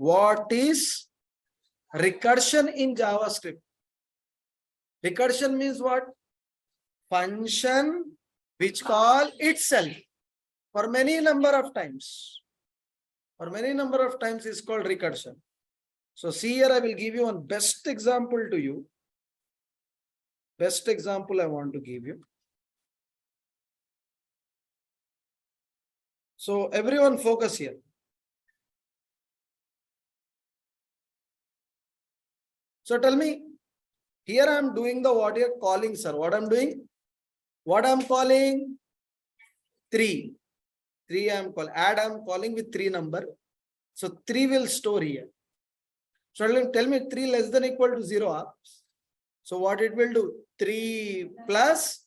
What is recursion in JavaScript? Recursion means what? Function which call itself for many number of times. For many number of times is called recursion. So see here, I will give you one best example to you. Best example I want to give you. So everyone focus here. So tell me, here I am doing the what you're calling, sir. What I'm doing? What I'm calling? 3. 3 I'm calling. Add I'm calling with 3 number. So 3 will store here. So tell me 3 less than equal to 0. So what it will do? 3 plus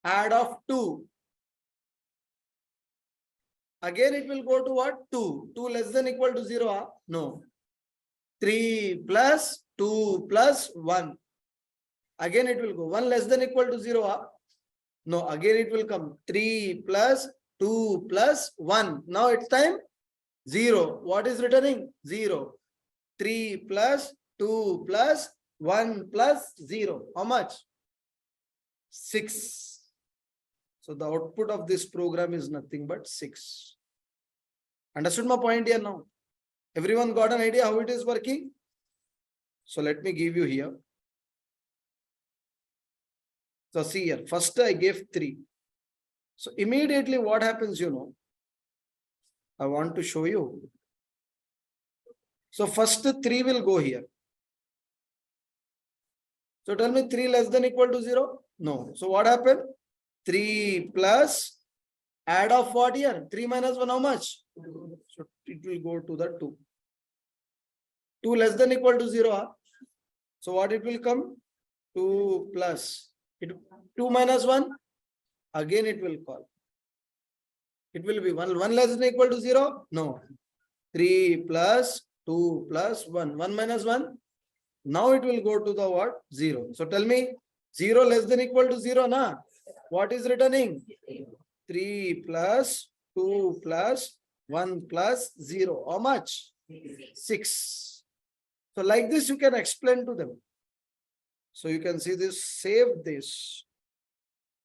add of 2. Again it will go to what? 2. 2 less than equal to 0. No. 3 plus 2 plus 1. Again it will go 1 less than equal to 0. No, again it will come 3 plus 2 plus 1. Now it's time 0. What is returning? 0. 3 plus 2 plus 1 plus 0. How much? 6. So the output of this program is nothing but 6. Understood my point here now? Everyone got an idea how it is working? So let me give you here. So see here, first I gave 3. So immediately what happens, you know, I want to show you. So first 3 will go here. So tell me 3 less than equal to 0? No. So what happened? 3 plus add of what here? 3 minus 1, how much? So it will go to the 2. 2 less than equal to 0. So what it will come? 2 plus 2 minus 1. Again it will call. It will be 1 less than equal to 0? No. 3 plus 2 plus 1. 1 minus 1. Now it will go to the what? 0. So tell me 0 less than equal to 0, na? What is returning? 3 plus 2 plus 1 plus 0. How much? 6. So like this you can explain to them. So you can see this, save this,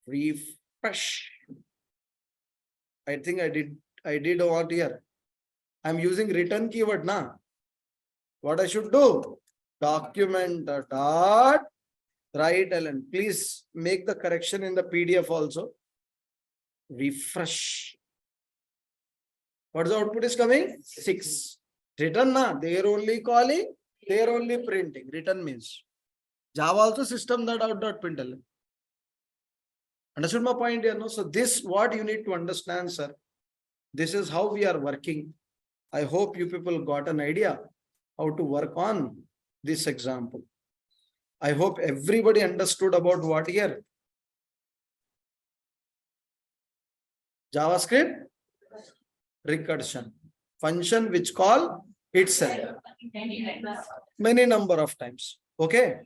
refresh. I think I did what here? I'm using return keyword now. What I should do? Document dot write ln. Please make the correction in the PDF also. Refresh. What is the output is coming? 6. Return na. They are only calling. They are only printing. Return means. Java also system.out.println. Understood my point here? No? So this what you need to understand, sir. This is how we are working. I hope you people got an idea how to work on this example. I hope everybody understood about what here? JavaScript recursion. Function which call itself many number of times. Okay.